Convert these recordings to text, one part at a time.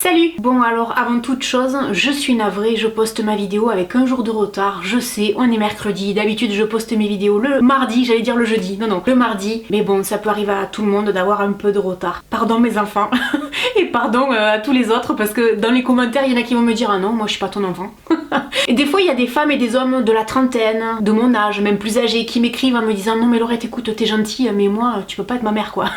Salut! Bon alors avant toute chose, je suis navrée, je poste ma vidéo avec un jour de retard, je sais, on est mercredi, d'habitude je poste mes vidéos le mardi, j'allais dire le jeudi, non, le mardi, mais bon, ça peut arriver à tout le monde d'avoir un peu de retard. Pardon mes enfants, et pardon à tous les autres, parce que dans les commentaires, il y en a qui vont me dire « Ah non, moi je suis pas ton enfant ». Et des fois, il y a des femmes et des hommes de la trentaine, de mon âge, même plus âgés, qui m'écrivent en me disant « Non mais Laurette, écoute, t'es gentille, mais moi, tu peux pas être ma mère, quoi ».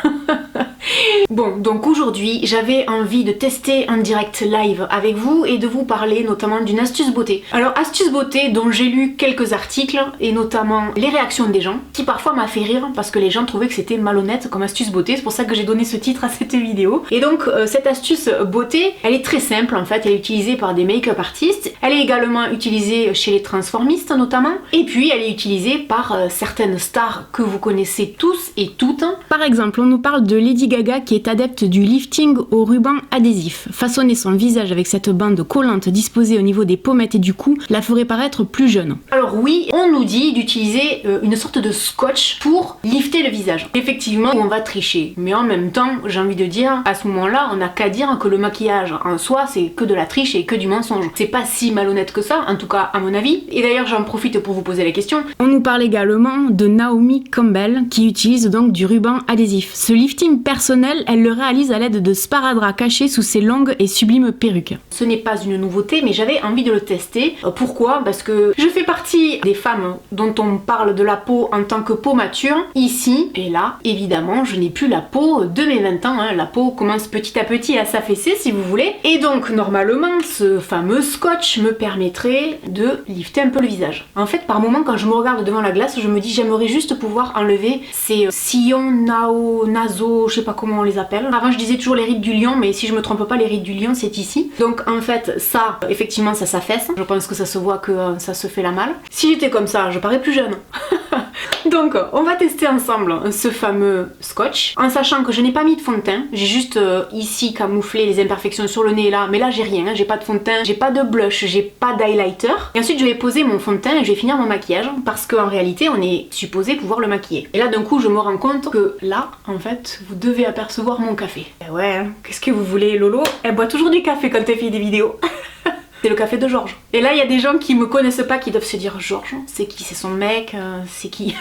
Bon, donc aujourd'hui, j'avais envie de tester un direct live avec vous et de vous parler notamment d'une astuce beauté. Alors, astuce beauté dont j'ai lu quelques articles et notamment les réactions des gens, qui parfois m'a fait rire parce que les gens trouvaient que c'était malhonnête comme astuce beauté, c'est pour ça que j'ai donné ce titre à cette vidéo. Et donc, cette astuce beauté, elle est très simple en fait, elle est utilisée par des make-up artistes, elle est également utilisée chez les transformistes notamment, et puis elle est utilisée par certaines stars que vous connaissez tous et toutes. Par exemple, on nous parle de Lady Gaga qui est adepte du lifting au ruban adhésif. Façonner son visage avec cette bande collante disposée au niveau des pommettes et du cou la ferait paraître plus jeune. Alors oui, on nous dit d'utiliser une sorte de scotch pour lifter le visage. Effectivement, on va tricher. Mais en même temps, j'ai envie de dire, à ce moment-là, on n'a qu'à dire que le maquillage en soi, c'est que de la triche et que du mensonge. C'est pas si malhonnête que ça, en tout cas à mon avis. Et d'ailleurs, j'en profite pour vous poser la question. On nous parle également de Naomi Campbell qui utilise donc du ruban adhésif. Ce lifting personnel, elle le réalise à l'aide de sparadrap cachés sous ses longues et sublimes perruques. Ce n'est pas une nouveauté, mais j'avais envie de le tester. Pourquoi? Parce que je fais partie des femmes dont on parle de la peau en tant que peau mature, ici et là. Évidemment, je n'ai plus la peau de mes 20 ans, hein. La peau commence petit à petit à s'affaisser, si vous voulez. Et donc, normalement, ce fameux scotch me permettrait de lifter un peu le visage. En fait, par moment, quand je me regarde devant la glace, je me dis j'aimerais juste pouvoir enlever ces sillons nasaux, je sais pas comment on les appelle. Avant, je disais toujours les rides du lion, mais si je me trompe pas, les rides du lion, c'est ici. Donc, en fait, ça, effectivement, ça s'affaisse. Je pense que ça se voit que ça se fait la malle. Si j'étais comme ça, je parais plus jeune. Donc, on va tester ensemble ce fameux scotch, en sachant que je n'ai pas mis de fond de teint. J'ai juste ici camouflé les imperfections sur le nez et là, mais là j'ai rien, hein. J'ai pas de fond de teint, j'ai pas de blush, j'ai pas d'highlighter. Et ensuite je vais poser mon fond de teint et je vais finir mon maquillage, parce qu'en réalité on est supposé pouvoir le maquiller. Et là d'un coup je me rends compte que là, en fait, vous devez apercevoir mon café. Et ouais, hein. Qu'est-ce que vous voulez, Lolo? Elle boit toujours du café quand elle fait des vidéos. C'est le café de Georges. Et là, il y a des gens qui me connaissent pas qui doivent se dire Georges, c'est qui? C'est son mec? C'est qui?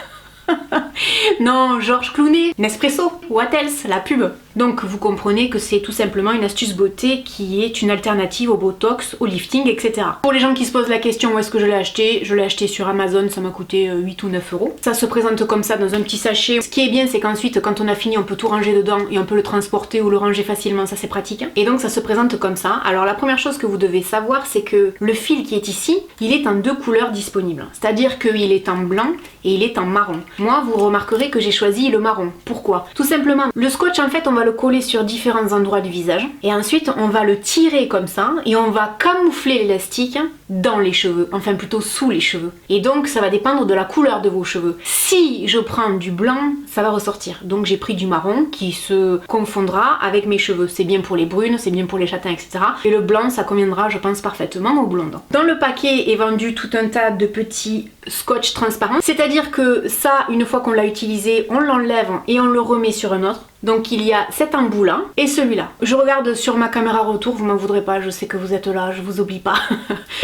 Non, Georges Clooney, Nespresso, what else, la pub. Donc vous comprenez que c'est tout simplement une astuce beauté qui est une alternative au botox, au lifting, etc. Pour les gens qui se posent la question où est-ce que je l'ai acheté sur Amazon, ça m'a coûté 8 ou 9 euros. Ça se présente comme ça dans un petit sachet. Ce qui est bien, c'est qu'ensuite quand on a fini, on peut tout ranger dedans et on peut le transporter ou le ranger facilement, ça c'est pratique. Et donc ça se présente comme ça. Alors la première chose que vous devez savoir, c'est que le fil qui est ici, il est en deux couleurs disponibles. C'est-à-dire qu'il est en blanc et il est en marron. Moi, vous remarquerez que j'ai choisi le marron. Pourquoi? Tout simplement, le scotch, en fait, on va le coller sur différents endroits du visage et ensuite on va le tirer comme ça et on va camoufler l'élastique dans les cheveux, enfin plutôt sous les cheveux. Et donc ça va dépendre de la couleur de vos cheveux. Si je prends du blanc, ça va ressortir. Donc j'ai pris du marron qui se confondra avec mes cheveux. C'est bien pour les brunes, c'est bien pour les châtains, etc. Et le blanc, ça conviendra, je pense, parfaitement aux blondes. Dans le paquet est vendu tout un tas de petits scotch transparents. C'est-à-dire que ça, une fois qu'on l'a utilisé, on l'enlève et on le remet sur un autre. Donc il y a cet embout là et celui-là. Je regarde sur ma caméra retour, vous m'en voudrez pas, je sais que vous êtes là, je vous oublie pas.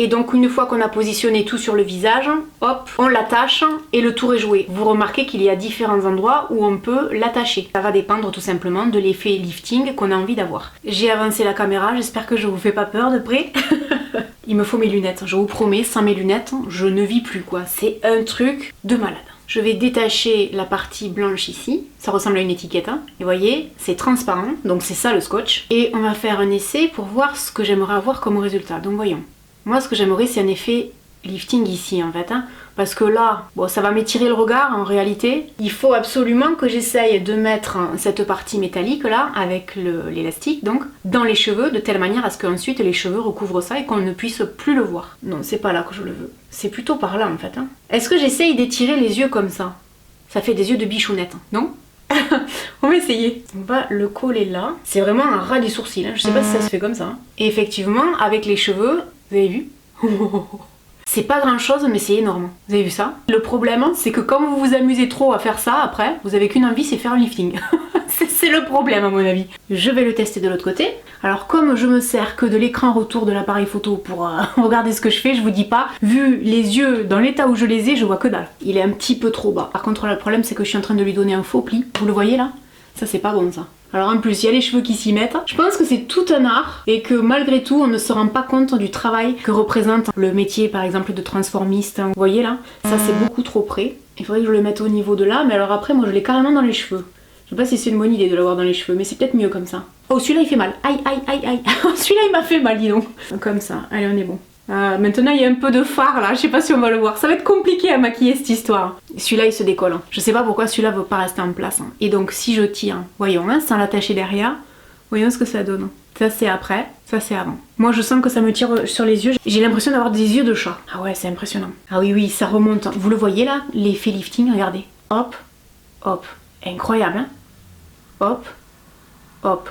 Et donc une fois qu'on a positionné tout sur le visage, hop, on l'attache et le tour est joué. Vous remarquez qu'il y a différents endroits où on peut l'attacher. Ça va dépendre tout simplement de l'effet lifting qu'on a envie d'avoir. J'ai avancé la caméra, j'espère que je vous fais pas peur de près. Il me faut mes lunettes, je vous promets, sans mes lunettes, je ne vis plus quoi. C'est un truc de malade. Je vais détacher la partie blanche ici, ça ressemble à une étiquette, hein. Et vous voyez, c'est transparent, donc c'est ça le scotch. Et on va faire un essai pour voir ce que j'aimerais avoir comme résultat. Donc voyons. Moi ce que j'aimerais c'est un effet lifting ici en fait, hein. Parce que là, bon, ça va m'étirer le regard en réalité. Il faut absolument que j'essaye de mettre cette partie métallique là, avec l'élastique donc, dans les cheveux, de telle manière à ce qu'ensuite les cheveux recouvrent ça et qu'on ne puisse plus le voir. Non, c'est pas là que je le veux. C'est plutôt par là en fait, hein. Est-ce que j'essaye d'étirer les yeux comme ça? Ça fait des yeux de bichounette, non? On va essayer. On va le coller là. C'est vraiment un ras du sourcil, hein. Je sais pas si ça se fait comme ça, hein. Et effectivement, avec les cheveux, vous avez vu? C'est pas grand chose, mais c'est énorme. Vous avez vu ça? Le problème, c'est que quand vous vous amusez trop à faire ça, après, vous avez qu'une envie, c'est faire un lifting. C'est le problème à mon avis. Je vais le tester de l'autre côté. Alors comme je me sers que de l'écran retour de l'appareil photo pour regarder ce que je fais, je vous dis pas, vu les yeux dans l'état où je les ai, je vois que dalle. Il est un petit peu trop bas. Par contre, là, le problème, c'est que je suis en train de lui donner un faux pli. Vous le voyez là? Ça, c'est pas bon ça. Alors en plus, il y a les cheveux qui s'y mettent. Je pense que c'est tout un art et que malgré tout, on ne se rend pas compte du travail que représente le métier, par exemple, de transformiste. Vous voyez là? Ça, c'est beaucoup trop près. Il faudrait que je le mette au niveau de là, mais alors après, moi, je l'ai carrément dans les cheveux. Je sais pas si c'est une bonne idée de l'avoir dans les cheveux, mais c'est peut-être mieux comme ça. Oh, celui-là, il fait mal. Aïe, aïe, aïe, aïe. Celui-là, il m'a fait mal, dis donc. Comme ça. Allez, on est bon. Maintenant, il y a un peu de fard là. Je sais pas si on va le voir. Ça va être compliqué à maquiller cette histoire. Celui-là, il se décolle. Je sais pas pourquoi celui-là veut pas rester en place. Et donc, si je tire, voyons, hein, sans l'attacher derrière, voyons ce que ça donne. Ça, c'est après. Ça, c'est avant. Moi, je sens que ça me tire sur les yeux. J'ai l'impression d'avoir des yeux de chat. Ah ouais, c'est impressionnant. Ah oui, oui, ça remonte. Vous le voyez là? L'effet lifting, regardez. Hop, hop. Incroyable, hein? Hop, hop.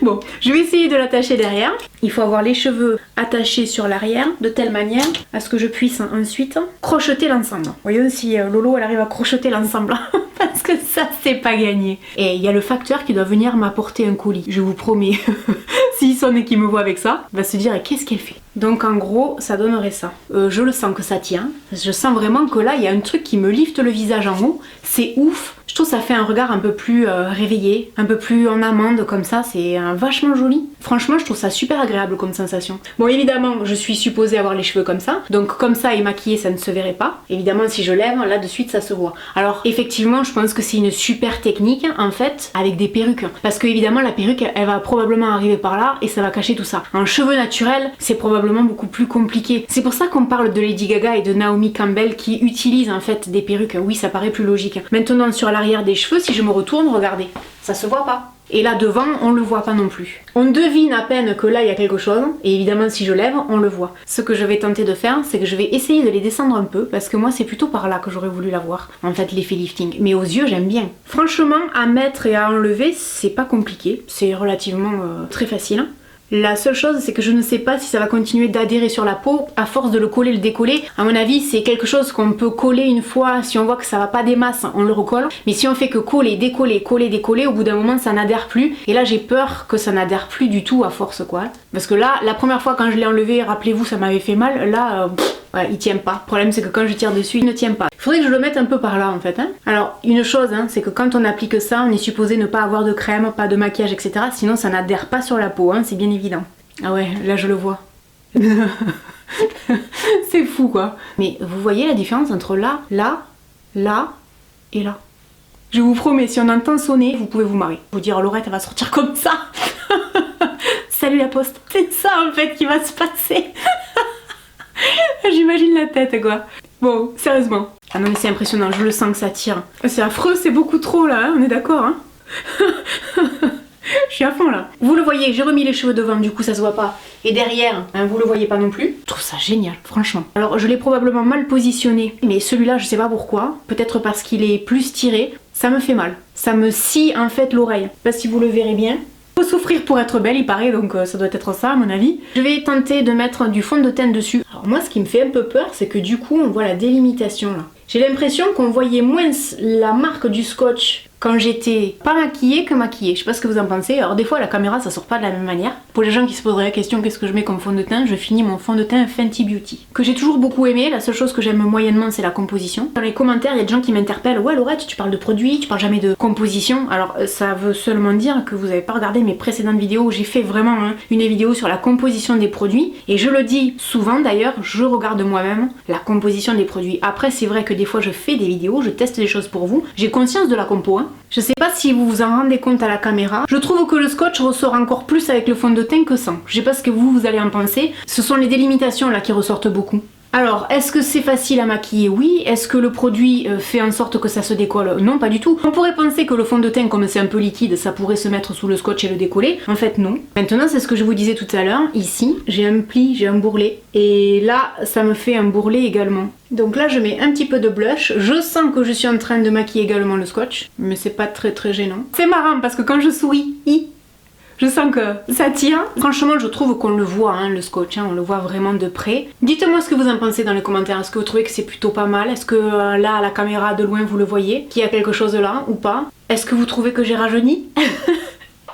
Bon, je vais essayer de l'attacher derrière. Il faut avoir les cheveux attachés sur l'arrière de telle manière à ce que je puisse ensuite crocheter l'ensemble. Voyons si Lolo elle arrive à crocheter l'ensemble. Parce que ça c'est pas gagné. Et il y a le facteur qui doit venir m'apporter un colis. Je vous promets. S'il sonne et qu'il me voit avec ça, il va se dire qu'est-ce qu'elle fait. Donc en gros ça donnerait ça. Je le sens que ça tient. Je sens vraiment que là il y a un truc qui me lifte le visage en haut. C'est ouf. Je trouve que ça fait un regard un peu plus réveillé, un peu plus en amande comme ça, c'est vachement joli. Franchement, je trouve ça super agréable comme sensation. Bon, évidemment, je suis supposée avoir les cheveux comme ça, donc comme ça et maquillée, ça ne se verrait pas. Évidemment, si je lève, là de suite, ça se voit. Alors, effectivement, je pense que c'est une super technique, en fait, avec des perruques. Parce que, évidemment, la perruque, elle va probablement arriver par là et ça va cacher tout ça. En cheveux naturels, c'est probablement beaucoup plus compliqué. C'est pour ça qu'on parle de Lady Gaga et de Naomi Campbell qui utilisent, en fait, des perruques. Oui, ça paraît plus logique. Maintenant, sur l'arrière des cheveux, si je me retourne, regardez, ça se voit pas. Et là devant, on le voit pas non plus. On devine à peine que là il y a quelque chose, et évidemment si je lève, on le voit. Ce que je vais tenter de faire, c'est que je vais essayer de les descendre un peu, parce que moi c'est plutôt par là que j'aurais voulu l'avoir, en fait l'effet lifting. Mais aux yeux j'aime bien. Franchement, à mettre et à enlever, c'est pas compliqué, c'est relativement très facile. La seule chose, c'est que je ne sais pas si ça va continuer d'adhérer sur la peau à force de le coller, le décoller. À mon avis, c'est quelque chose qu'on peut coller une fois. Si on voit que ça va pas des masses, on le recolle. Mais si on fait que coller, décoller, coller, décoller, au bout d'un moment, ça n'adhère plus. Et là, j'ai peur que ça n'adhère plus du tout à force, quoi. Parce que là, la première fois quand je l'ai enlevé, rappelez-vous, ça m'avait fait mal. Là, ouais, il tient pas. Le problème, c'est que quand je tire dessus, il ne tient pas. Il faudrait que je le mette un peu par là, en fait. Hein. Alors, une chose, hein, c'est que quand on applique ça, on est supposé ne pas avoir de crème, pas de maquillage, etc. Sinon, ça n'adhère pas sur la peau, hein, c'est bien évident. Ah ouais, là, je le vois. C'est fou, quoi. Mais vous voyez la différence entre là, là, là et là. Je vous promets, si on entend sonner, vous pouvez vous marrer. Vous dire, Laurette, elle va sortir comme ça. Salut la poste. C'est ça, en fait, qui va se passer. J'imagine la tête, quoi. Bon, sérieusement. Ah non, mais c'est impressionnant, je le sens que ça tire. C'est affreux, c'est beaucoup trop, là, hein, on est d'accord, hein. Je suis à fond, là. Vous le voyez, j'ai remis les cheveux devant, du coup, ça se voit pas. Et derrière, hein, vous le voyez pas non plus. Je trouve ça génial, franchement. Alors, je l'ai probablement mal positionné, mais celui-là, je sais pas pourquoi. Peut-être parce qu'il est plus tiré. Ça me fait mal. Ça me scie, en fait, l'oreille. Je sais pas si vous le verrez bien. Faut souffrir pour être belle, il paraît, donc ça doit être ça à mon avis. Je vais tenter de mettre du fond de teint dessus. Alors moi, ce qui me fait un peu peur, c'est que du coup, on voit la délimitation là. J'ai l'impression qu'on voyait moins la marque du scotch quand j'étais pas maquillée que maquillée. Je sais pas ce que vous en pensez. Alors des fois, la caméra, ça sort pas de la même manière. Pour les gens qui se poseraient la question, qu'est-ce que je mets comme fond de teint, je finis mon fond de teint Fenty Beauty, que j'ai toujours beaucoup aimé. La seule chose que j'aime moyennement, c'est la composition. Dans les commentaires, il y a des gens qui m'interpellent. Ouais, Laurette, tu parles de produits, tu parles jamais de composition. Alors ça veut seulement dire que vous avez pas regardé mes précédentes vidéos où j'ai fait vraiment une vidéo sur la composition des produits. Et je le dis souvent d'ailleurs, je regarde moi-même la composition des produits. Après, c'est vrai que des fois, je fais des vidéos, je teste des choses pour vous. J'ai conscience de la compo, hein. Je sais pas si vous vous en rendez compte à la caméra. Je trouve que le scotch ressort encore plus avec le fond de teint que sans. Je sais pas ce que vous allez en penser. Ce sont les délimitations là qui ressortent beaucoup. Alors, est-ce que c'est facile à maquiller? Oui. Est-ce que le produit fait en sorte que ça se décolle? Non, pas du tout. On pourrait penser que le fond de teint, comme c'est un peu liquide, ça pourrait se mettre sous le scotch et le décoller. En fait, non. Maintenant, c'est ce que je vous disais tout à l'heure. Ici, j'ai un pli, j'ai un bourrelet. Et là, ça me fait un bourrelet également. Donc là, je mets un petit peu de blush. Je sens que je suis en train de maquiller également le scotch. Mais c'est pas très gênant. C'est marrant parce que quand je souris, Je sens que ça tire. Franchement, je trouve qu'on le voit, hein, le scotch, hein, on le voit vraiment de près. Dites-moi ce que vous en pensez dans les commentaires. Est-ce que vous trouvez que c'est plutôt pas mal? Est-ce que là, à la caméra de loin, vous le voyez? Qu'il y a quelque chose là ou pas? Est-ce que vous trouvez que j'ai rajeuni?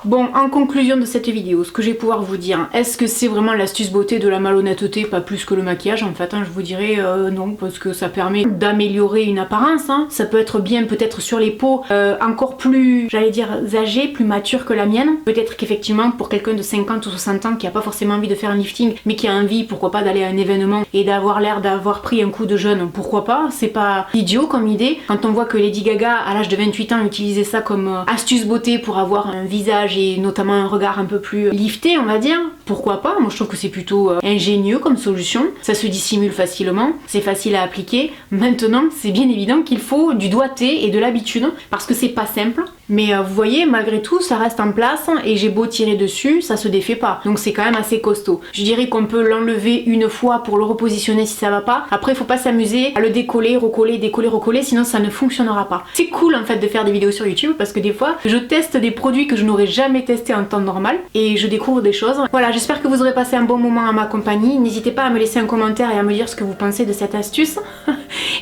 Bon, en conclusion de cette vidéo, ce que je vais pouvoir vous dire, est-ce que c'est vraiment l'astuce beauté de la malhonnêteté, pas plus que le maquillage en fait, hein, je vous dirais non, parce que ça permet d'améliorer une apparence, hein. Ça peut être bien peut-être sur les peaux encore plus, j'allais dire âgées, plus matures que la mienne. Peut-être qu'effectivement pour quelqu'un de 50 ou 60 ans qui a pas forcément envie de faire un lifting, mais qui a envie, pourquoi pas, d'aller à un événement et d'avoir l'air d'avoir pris un coup de jeune, pourquoi pas, c'est pas idiot comme idée. Quand on voit que Lady Gaga, à l'âge de 28 ans, utilisait ça comme astuce beauté pour avoir un visage et notamment un regard un peu plus lifté, on va dire, pourquoi pas? Moi je trouve que c'est plutôt ingénieux comme solution, ça se dissimule facilement, c'est facile à appliquer. Maintenant c'est bien évident qu'il faut du doigté et de l'habitude parce que c'est pas simple, mais vous voyez, malgré tout ça reste en place et j'ai beau tirer dessus, ça se défait pas, donc c'est quand même assez costaud. Je dirais qu'on peut l'enlever une fois pour le repositionner si ça va pas, après faut pas s'amuser à le décoller, recoller, décoller, recoller, sinon ça ne fonctionnera pas. C'est cool en fait de faire des vidéos sur YouTube parce que des fois je teste des produits que je n'aurais jamais testé en temps normal et je découvre des choses. Voilà, j'espère que vous aurez passé un bon moment en ma compagnie. N'hésitez pas à me laisser un commentaire et à me dire ce que vous pensez de cette astuce.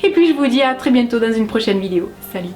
Et puis je vous dis à très bientôt dans une prochaine vidéo. Salut!